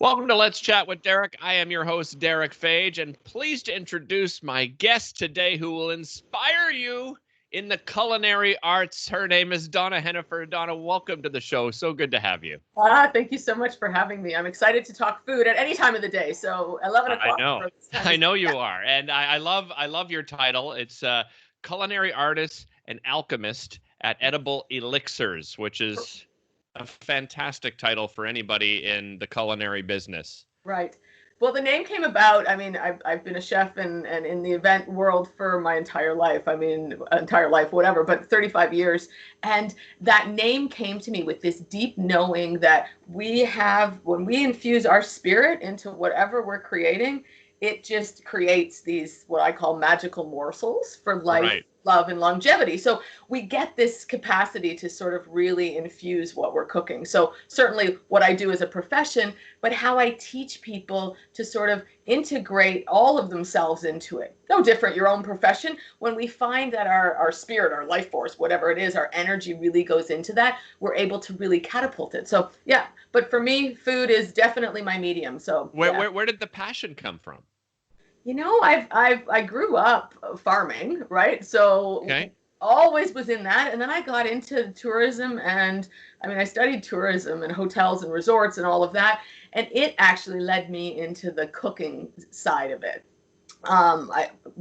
Welcome to Let's Chat with Derick. I am your host, Derick Phage, and pleased to introduce my guest today who will inspire you in the culinary arts. Her name is Donna Henhoeffer. Donna, welcome to the show. So good to have you. Thank you so much for having me. I'm excited to talk food at any time of the day. So 11 o'clock. I know you are. And I love your title. It's Culinary Artist and Alchemist at Edible Elixirs, which is a fantastic title for anybody in the culinary business. Right. Well, the name came about. I mean, I've been a chef and in the event world for my entire life. I mean, entire life, whatever, but 35 years. And that name came to me with this deep knowing that when we infuse our spirit into whatever we're creating, it just creates these, what I call magical morsels for life. Right. Love and longevity. So we get this capacity to sort of really infuse what we're cooking. So certainly what I do as a profession, but how I teach people to sort of integrate all of themselves into it. No different, your own profession. When we find that our spirit, our life force, whatever it is, our energy really goes into that, we're able to really catapult it. So yeah, but for me, food is definitely my medium. So where did the passion come from? You know, I grew up farming, right? So always was in that. And then I got into tourism, and I mean, I studied tourism and hotels and resorts and all of that. And it actually led me into the cooking side of it.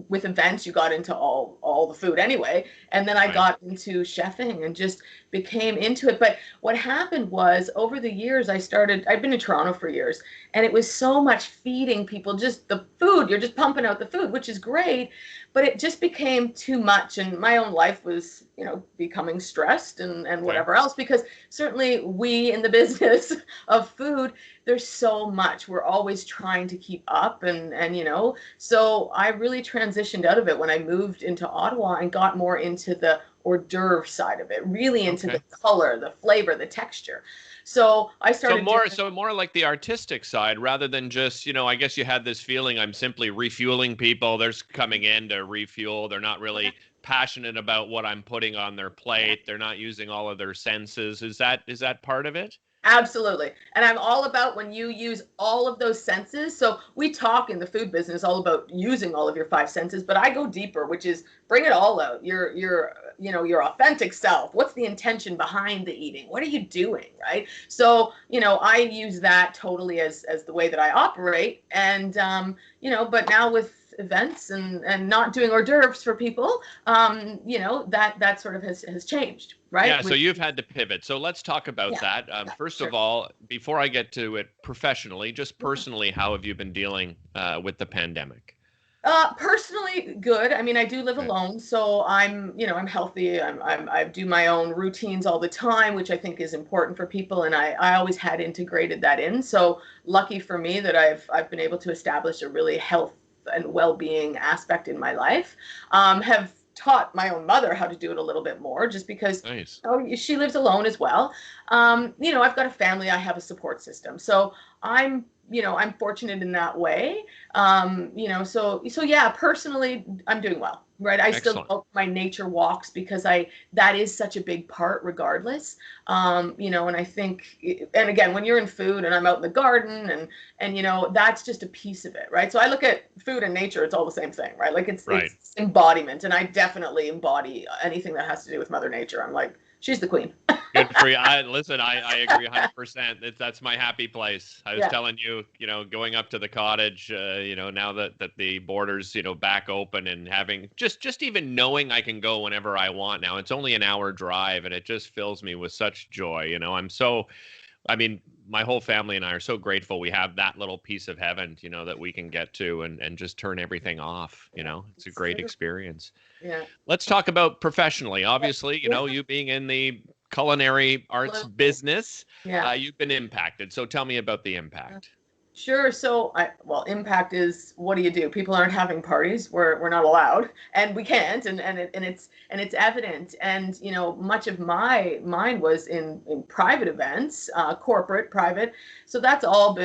With events, you got into all the food anyway. And then I got into chefing and just became into it. But what happened was over the years, I've been in Toronto for years, and it was so much feeding people just the food. You're just pumping out the food, which is great. But it just became too much. And my own life was, becoming stressed and whatever else, because certainly we in the business of food, there's so much. We're always trying to keep up and so I really transitioned out of it when I moved into Ottawa and got more into the hors d'oeuvre side of it, really into the color, the flavor, the texture. So I started more like the artistic side rather than just, I guess you had this feeling I'm simply refueling people. They're coming in to refuel. They're not really passionate about what I'm putting on their plate. They're not using all of their senses. Is that part of it? Absolutely. And I'm all about when you use all of those senses. So we talk in the food business all about using all of your five senses, but I go deeper, which is bring it all out. Your authentic self. What's the intention behind the eating? What are you doing, right? So, I use that totally as the way that I operate. And, but now with events and not doing hors d'oeuvres for people, that sort of has changed. Right? Yeah, so you've had to pivot. So let's talk about that. First of all, before I get to it professionally, just personally, how have you been dealing with the pandemic? Personally, good. I mean, I do live alone, so I'm healthy. I do my own routines all the time, which I think is important for people, and I always had integrated that in. So lucky for me that I've been able to establish a really health and well-being aspect in my life. Have taught my own mother how to do it a little bit more, just because she lives alone as well. I've got a family, I have a support system. So I'm fortunate in that way. So yeah, personally, I'm doing well, right? I still go my nature walks because that is such a big part regardless. And I think, and again, when you're in food and I'm out in the garden and that's just a piece of it, right? So I look at food and nature, it's all the same thing, right? Like it's embodiment, and I definitely embody anything that has to do with Mother Nature. I'm like, she's the queen. Good for you. I agree 100%. That's my happy place. I was telling you, going up to the cottage, now that the borders, back open and having just even knowing I can go whenever I want now. It's only an hour drive, and it just fills me with such joy. My whole family and I are so grateful we have that little piece of heaven, that we can get to and just turn everything off. It's a great experience. Yeah. Let's talk about professionally. Obviously, you being in the culinary arts business, you've been impacted. So tell me about the impact. Sure. So, impact is, what do you do? People aren't having parties. We're not allowed, and we can't, and it's evident. And much of mine was in private events, corporate, private. So that's all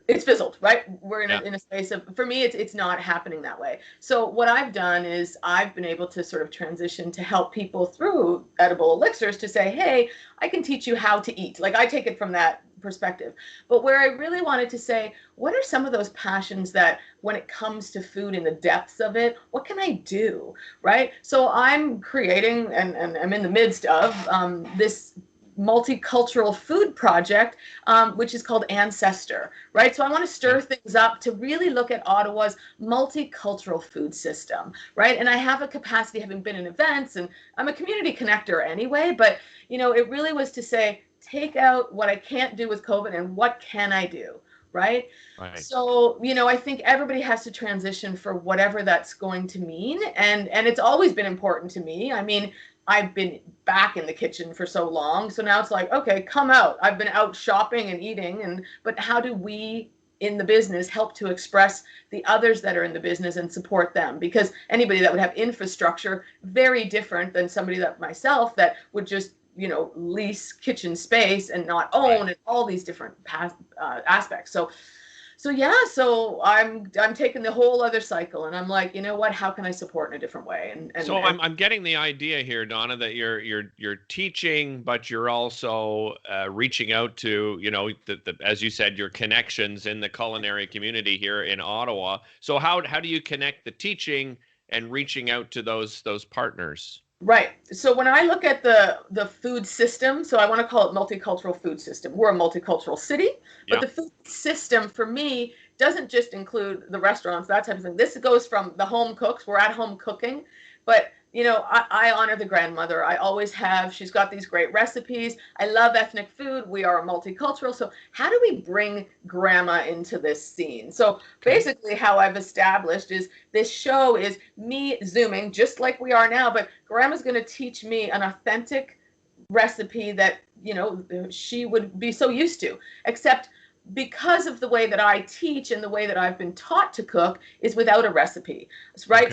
it's fizzled, right? We're in a space of, for me, it's not happening that way. So what I've done is I've been able to sort of transition to help people through Edible Elixirs to say, hey, I can teach you how to eat. Like, I take it from that perspective. But where I really wanted to say, what are some of those passions that when it comes to food in the depths of it, what can I do, right? So I'm creating, and I'm in the midst of this multicultural food project, which is called Ancestir, right? So I want to stir things up to really look at Ottawa's multicultural food system, right? And I have a capacity, having been in events, and I'm a community connector anyway, but, you know, it really was to say, take out what I can't do with COVID and what can I do, right? So, you know, I think everybody has to transition for whatever that's going to mean. And it's always been important to me. I mean, I've been back in the kitchen for so long. So now it's like, okay, come out. I've been out shopping and eating, but how do we in the business help to express the others that are in the business and support them? Because anybody that would have infrastructure, very different than somebody that myself that would just, you know, lease kitchen space and not own, and all these different aspects. So yeah, so I'm taking the whole other cycle, and I'm like, you know what? How can I support in a different way? And so I'm getting the idea here, Donna, that you're teaching, but you're also reaching out to, you know, as you said, your connections in the culinary community here in Ottawa. So how do you connect the teaching and reaching out to those partners? Right. So when I look at the food system, so I want to call it multicultural food system. We're a multicultural city, but the food system for me doesn't just include the restaurants, that type of thing. This goes from the home cooks. We're at home cooking, but you know, I honor the grandmother. I always have. She's got these great recipes. I love ethnic food. We are multicultural. So how do we bring grandma into this scene? So basically how I've established is this show is me Zooming just like we are now, but grandma's going to teach me an authentic recipe that, you know, she would be so used to, except because of the way that I teach and the way that I've been taught to cook is without a recipe, right?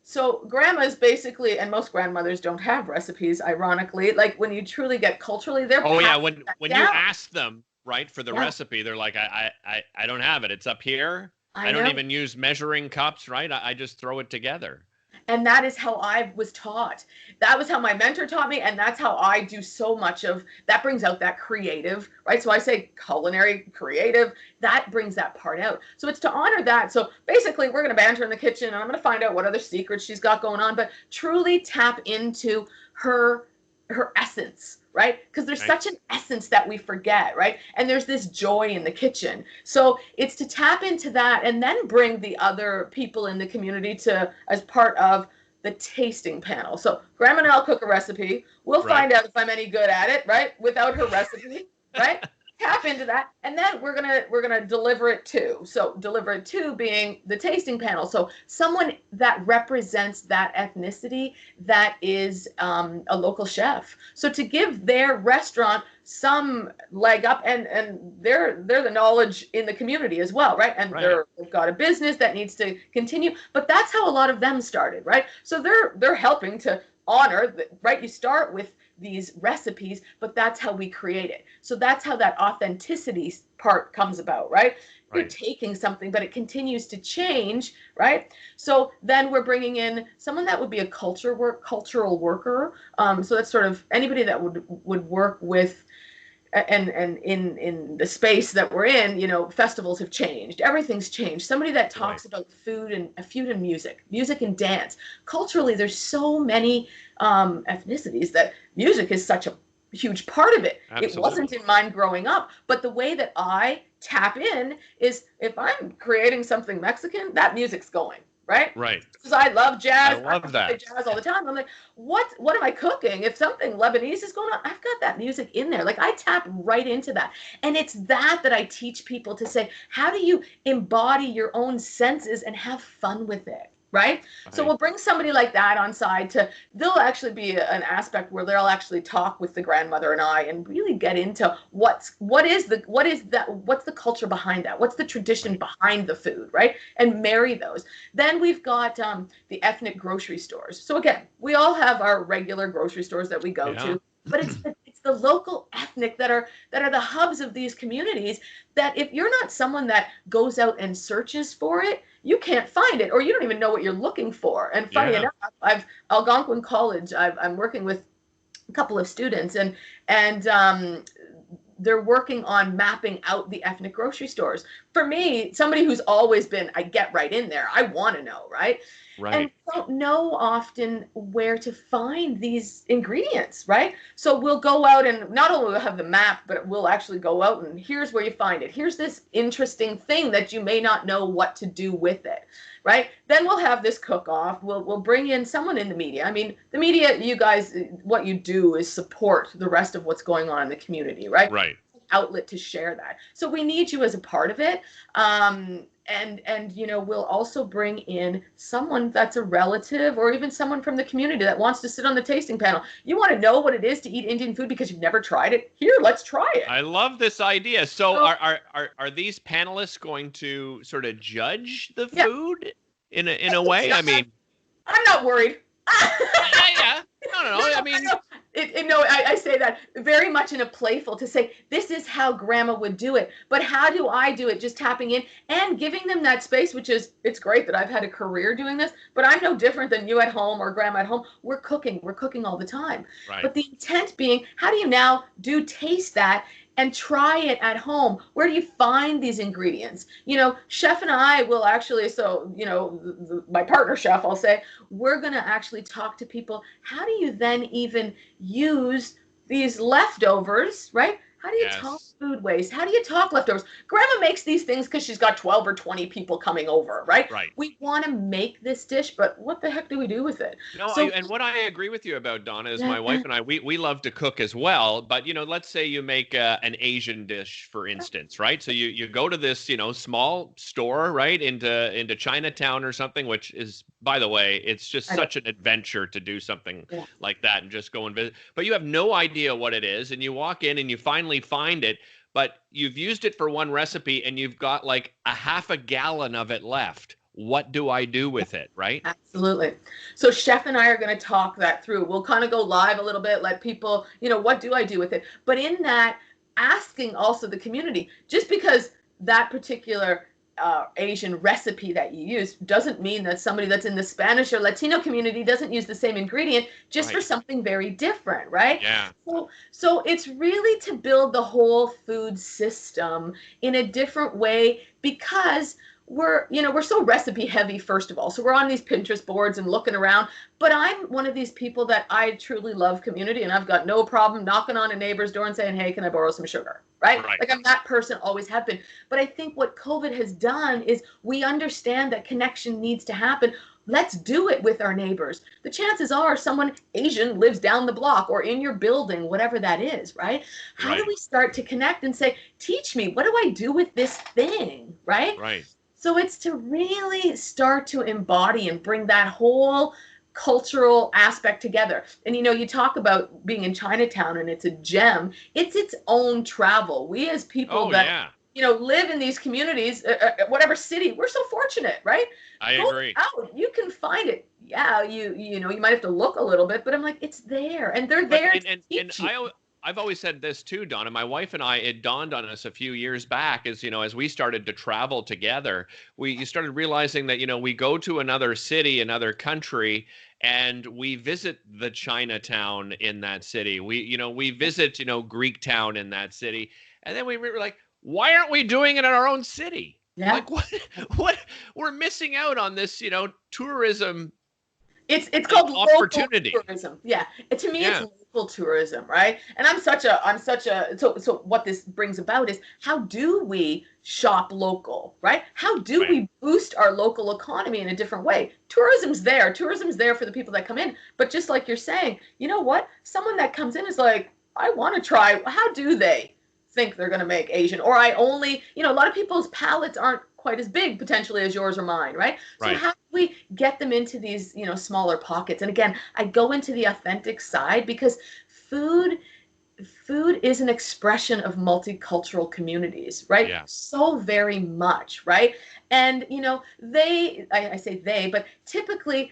So grandmas basically, and most grandmothers don't have recipes, ironically. Like when you truly get culturally, they're when you ask them, right, for the recipe, they're like, I don't have it. It's up here. I don't even use measuring cups, right? I just throw it together. And that is how I was taught. That was how my mentor taught me. And that's how I do so much of that, brings out that creative, right? So I say culinary creative, that brings that part out. So it's to honor that. So basically we're going to banter in the kitchen and I'm going to find out what other secrets she's got going on, but truly tap into her essence, right? Because there's such an essence that we forget, right? And there's this joy in the kitchen. So it's to tap into that and then bring the other people in the community to as part of the tasting panel. So Grandma and I'll cook a recipe. We'll find out if I'm any good at it, right? Without her recipe, right? Tap into that, and then we're gonna deliver it to. So deliver it to being the tasting panel. So someone that represents that ethnicity that is a local chef. So to give their restaurant some leg up, and they're the knowledge in the community as well, right? And they've got a business that needs to continue. But that's how a lot of them started, right? So they're helping to honor, right? You start with these recipes, but that's how we create it. So that's how that authenticity part comes about, right? You're taking something, but it continues to change, right? So then we're bringing in someone that would be a cultural worker. So that's sort of anybody that would work with, and in the space that we're in, you know, festivals have changed. Everything's changed. Somebody that talks about food and music and dance. Culturally, there's so many ethnicities that music is such a huge part of it. Absolutely. It wasn't in mine growing up, but the way that I tap in is if I'm creating something Mexican, that music's going. Right? Because I love jazz. I love that. Jazz all the time. I'm like, what am I cooking? If something Lebanese is going on, I've got that music in there. Like I tap right into that. And it's that I teach people to say, how do you embody your own senses and have fun with it? Right? So we'll bring somebody like that on side there'll actually be an aspect where they'll actually talk with the grandmother and I and really get into what's the culture behind that? What's the tradition behind the food, right? And marry those. Then we've got the ethnic grocery stores. So again, we all have our regular grocery stores that we go to, but it's the local ethnic that are the hubs of these communities, that if you're not someone that goes out and searches for it, you can't find it, or you don't even know what you're looking for. And funny enough, Algonquin College, I'm working with a couple of students, and they're working on mapping out the ethnic grocery stores. For me, somebody who's always been, I get right in there. I want to know, right? Right. And don't know often where to find these ingredients, right? So we'll go out, and not only we'll have the map, but we'll actually go out and here's where you find it. Here's this interesting thing that you may not know what to do with it, right? Then we'll have this cook-off. We'll bring in someone in the media. I mean, the media, you guys, what you do is support the rest of what's going on in the community, right? Right. Outlet to share that. So we need you as a part of it. And you know, we'll also bring in someone that's a relative or even someone from the community that wants to sit on the tasting panel. You want to know what it is to eat Indian food because you've never tried it? Here, let's try it. I love this idea. So are these panelists going to sort of judge the food in a way? I mean, I'm not worried. Yeah. No. I mean, I say that very much in a playful, to say, this is how grandma would do it, but how do I do it? Just tapping in and giving them that space, which is, it's great that I've had a career doing this, but I'm no different than you at home or grandma at home. We're cooking all the time. Right. But the intent being, how do you now taste that and try it at home? Where do you find these ingredients? You know, chef and I will actually, so, you know, my partner chef, I'll say, we're going to actually talk to people. How do you then even use these leftovers, right? How do you talk food waste? How do you talk leftovers? Grandma makes these things because she's got 12 or 20 people coming over, right? Right. We want to make this dish, but what the heck do we do with it? No, and what I agree with you about, Donna, is my wife and I, we love to cook as well. But, you know, let's say you make an Asian dish, for instance, right? So you go to this, you know, small store, right, into Chinatown or something, which is, by the way, it's just such an adventure to do something like that and just go and visit. But you have no idea what it is, and you walk in and you finally find it, but you've used it for one recipe and you've got like a half a gallon of it left. What do I do with it, right? Absolutely. So chef and I are going to talk that through. We'll kind of go live a little bit, let people, you know, what do I do with it? But in that, asking also the community, just because that particular Asian recipe that you use doesn't mean that somebody that's in the Spanish or Latino community doesn't use the same ingredient, just for something very different, right? Yeah. So it's really to build the whole food system in a different way, because we're so recipe heavy, first of all. So we're on these Pinterest boards and looking around, but I'm one of these people that I truly love community, and I've got no problem knocking on a neighbor's door and saying, hey, can I borrow some sugar? Right? Like, I'm that person, always have been. But I think what COVID has done is we understand that connection needs to happen. Let's do it with our neighbors. The chances are someone Asian lives down the block or in your building, whatever that is, right? How do we start to connect and say, teach me, what do I do with this thing, right? Right. So it's to really start to embody and bring that whole cultural aspect together. And, you know, you talk about being in Chinatown and it's a gem. It's its own travel. We as people you know, live in these communities, whatever city, we're so fortunate, right? I agree. Out, you can find it. Yeah, you know, you might have to look a little bit, but I'm like, it's there, and they're there to teach you. I've always said this too, Donna. My wife and I, it dawned on us a few years back, as you know, as we started to travel together, you started realizing that, you know, we go to another city, another country, and we visit the Chinatown in that city. We visit, you know, Greek town in that city, and then we were like, why aren't we doing it in our own city? Yeah. Like what we're missing out on this, you know, tourism. It's called opportunity. Local tourism. Yeah. To me, it's local tourism, right? And so what this brings about is, how do we shop local, right? How do we boost our local economy in a different way? Tourism's there for the people that come in. But just like you're saying, you know what? Someone that comes in is like, I want to try, how do they think they're going to make Asian? Or I only, you know, a lot of people's palates aren't quite as big potentially as yours or mine, right? So how do we get them into these, you know, smaller pockets? And again, I go into the authentic side, because food is an expression of multicultural communities, right? Yeah. So very much, right? And, you know, I say they, but typically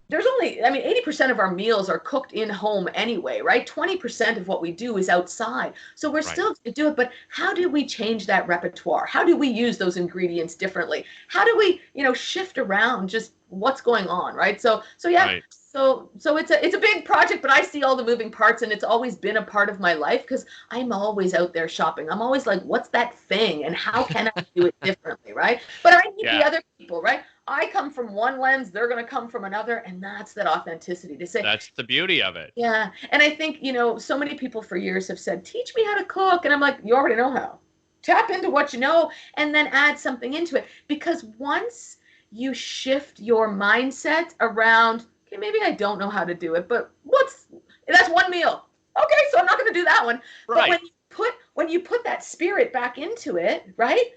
there's only, I mean, 80% of our meals are cooked in home anyway, right? 20% of what we do is outside. So we're still going to do it, but how do we change that repertoire? How do we use those ingredients differently? How do we, shift around just what's going on, right? So yeah. Right. So it's a big project, but I see all the moving parts, and it's always been a part of my life because I'm always out there shopping. I'm always like, what's that thing, and how can I do it differently, right? But I need the other people, right? I come from one lens, they're going to come from another, and that's that authenticity to say. That's the beauty of it. Yeah, and I think, so many people for years have said, teach me how to cook, and I'm like, you already know how. Tap into what you know, and then add something into it, because once you shift your mindset around, okay, maybe I don't know how to do it, but that's one meal. Okay, so I'm not going to do that one. Right. But when you put that spirit back into it, right?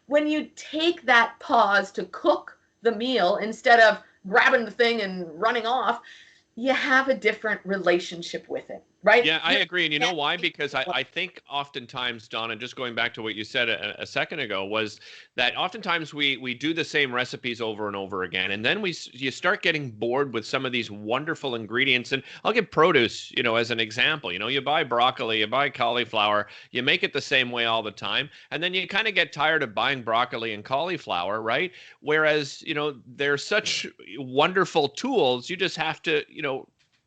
When you take that pause to cook the meal instead of grabbing the thing and running off, you have a different relationship with it, right? Yeah, I agree. And you know why? Because I think oftentimes, Donna, just going back to what you said a second ago, was that oftentimes we do the same recipes over and over again. And then you start getting bored with some of these wonderful ingredients. And I'll give produce, as an example. You buy broccoli, you buy cauliflower, you make it the same way all the time. And then you kind of get tired of buying broccoli and cauliflower, right? Whereas, they're such wonderful tools. You just have to,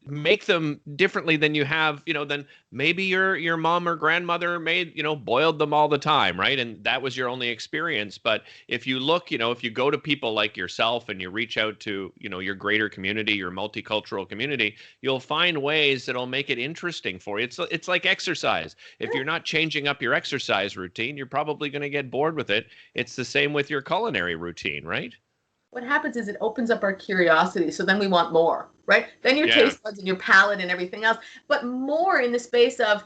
make them differently than you have, than maybe your mom or grandmother made, boiled them all the time, right? And that was your only experience. But if you look, if you go to people like yourself and you reach out to, your greater community, your multicultural community, you'll find ways that'll make it interesting for you. It's like exercise. If you're not changing up your exercise routine, you're probably going to get bored with it. It's the same with your culinary routine, right? What happens is it opens up our curiosity. So then we want more, right? Then your taste buds and your palate and everything else, but more in the space of,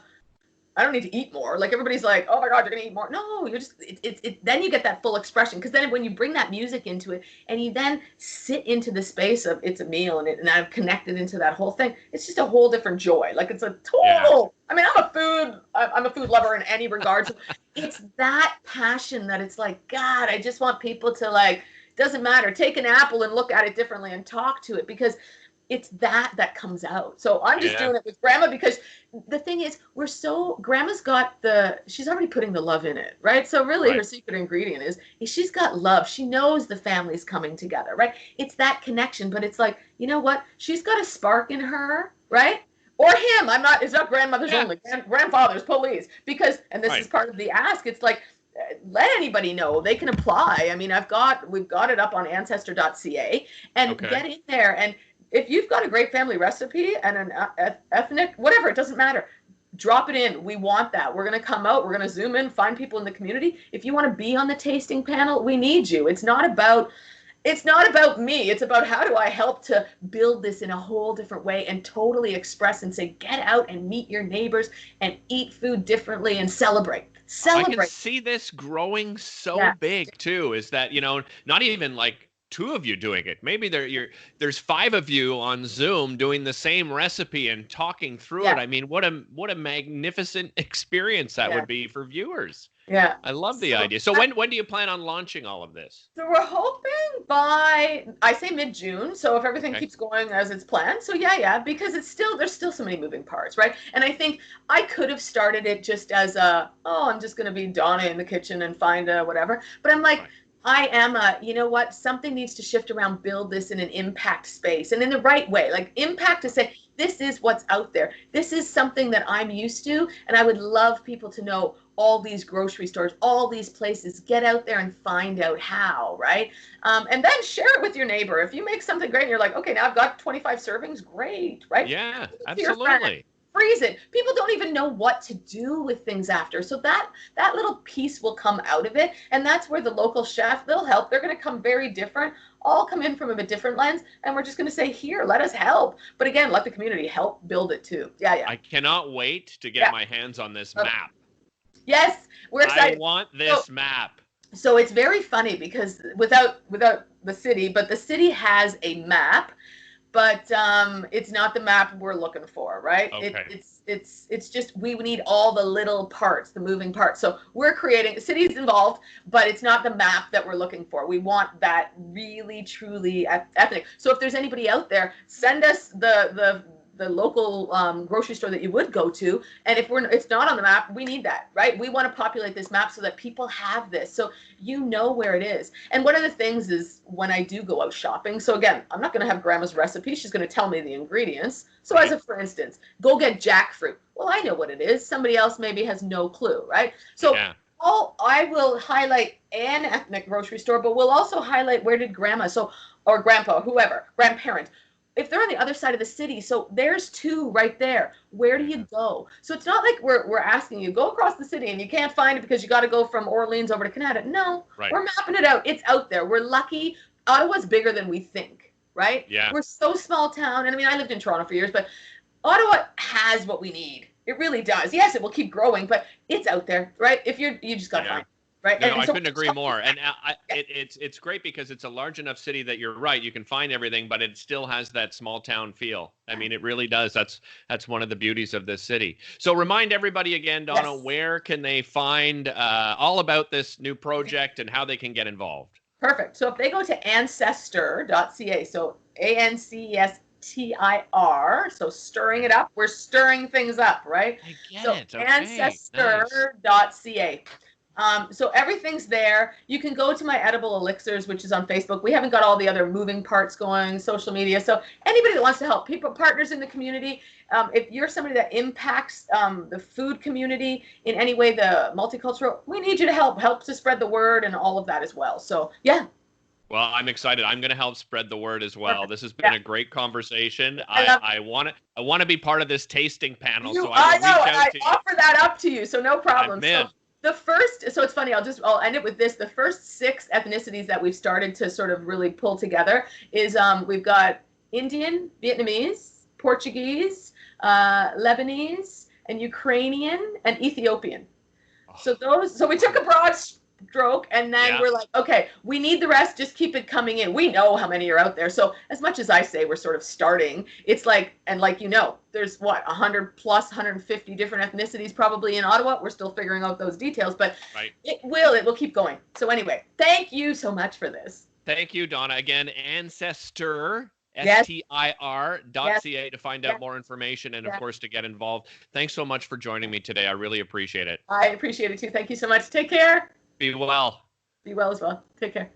I don't need to eat more. Like everybody's like, oh my God, you're going to eat more. No, you're just, then you get that full expression. Because then when you bring that music into it and you then sit into the space of it's a meal and I've connected into that whole thing, it's just a whole different joy. Like it's a total, I mean, I'm a food lover in any regard. So it's that passion that it's like, God, I just want people to like, doesn't matter. Take an apple and look at it differently and talk to it because it's that comes out. So I'm just doing it with Grandma because the thing is, Grandma's got she's already putting the love in it, right? So really her secret ingredient is she's got love. She knows the family's coming together, right? It's that connection, but it's like, you know what? She's got a spark in her, right? Or him. It's not grandmothers only, grandfathers, police, because, and this is part of the ask, it's like, let anybody know they can apply. I mean, we've got it up on Ancestir.ca and get in there. And if you've got a great family recipe and an ethnic, whatever, it doesn't matter. Drop it in. We want that. We're going to come out. We're going to zoom in, find people in the community. If you want to be on the tasting panel, we need you. It's not about me. It's about how do I help to build this in a whole different way and totally express and say, get out and meet your neighbors and eat food differently and celebrate. I can see this growing so big too, is that, not even like two of you doing it. Maybe there's five of you on Zoom doing the same recipe and talking through it. I mean, what a magnificent experience that would be for viewers. Yeah. I love the idea. So when do you plan on launching all of this? So we're hoping by, I say mid-June. So if everything keeps going as it's planned. So because there's still so many moving parts, right? And I think I could have started it just as I'm just going to be Donna in the kitchen and find whatever. But I'm like, I am you know what? Something needs to shift around, build this in an impact space and in the right way, like impact to say, this is what's out there. This is something that I'm used to. And I would love people to know all these grocery stores, all these places, get out there and find out how, right? And then share it with your neighbor. If you make something great and you're like, okay, now I've got 25 servings, great, right? Yeah, absolutely. Freeze it. People don't even know what to do with things after. So that little piece will come out of it. And that's where the local chef, they'll help. They're going to come very different, all come in from a different lens. And we're just going to say, here, let us help. But again, let the community help build it too. Yeah. I cannot wait to get my hands on this map. Yes, we're excited. I want this map. So it's very funny because without the city, but the city has a map but it's not the map we're looking for, right? Okay. It's just we need all the little parts, the moving parts. So we're creating, the city's involved, but it's not the map that we're looking for. We want that really, truly ethnic. So if there's anybody out there, send us the local grocery store that you would go to, and if it's not on the map, we need that, right? We want to populate this map so that people have this, so you know where it is. And one of the things is when I do go out shopping, so again, I'm not going to have grandma's recipe, she's going to tell me the ingredients. So as a for instance, go get jackfruit. Well, I know what it is, somebody else maybe has no clue, right? So I will highlight an ethnic grocery store, but we'll also highlight where did grandma, or grandpa, whoever, grandparent, if they're on the other side of the city, so there's 2 right there. Where do you go? So it's not like we're asking you, go across the city and you can't find it because you got to go from Orleans over to Canada. No, we're mapping it out. It's out there. We're lucky. Ottawa's bigger than we think, right? Yeah. We're so small town. And I mean, I lived in Toronto for years, but Ottawa has what we need. It really does. Yes, it will keep growing, but it's out there, right? If you just got to find it. Right. No, I couldn't agree more. And it's great because it's a large enough city that you're right. You can find everything, but it still has that small town feel. I mean, it really does. That's one of the beauties of this city. So remind everybody again, Donna, where can they find all about this new project and how they can get involved? Perfect. So if they go to Ancestir.ca, so ANCESTIR, so stirring it up, we're stirring things up, right? I get it. Okay. Ancestir.ca. So everything's there. You can go to my Edible Elixirs, which is on Facebook. We haven't got all the other moving parts going, social media. So anybody that wants to help, people, partners in the community, if you're somebody that impacts the food community in any way, the multicultural, we need you to help to spread the word and all of that as well. So yeah. Well, I'm excited. I'm going to help spread the word as well. This has been a great conversation. I want to be part of this tasting panel. So I offer that up to you. So no problem. So it's funny, I'll end it with this. The first 6 ethnicities that we've started to sort of really pull together is we've got Indian, Vietnamese, Portuguese, Lebanese, and Ukrainian, and Ethiopian. So we took a broad stroke, and then we're like, okay, we need the rest, just keep it coming in. We know how many are out there. So as much as I say we're sort of starting, it's like, and like, there's 100 plus 150 different ethnicities probably in Ottawa. We're still figuring out those details, but it will keep going. So anyway, thank you so much for this. Thank you, Donna. Again, Ancestir, STIR.ca to find out more information and, of course, to get involved. Thanks so much for joining me today. I really appreciate it. I appreciate it, too. Thank you so much. Take care. Be well. Be well as well. Take care.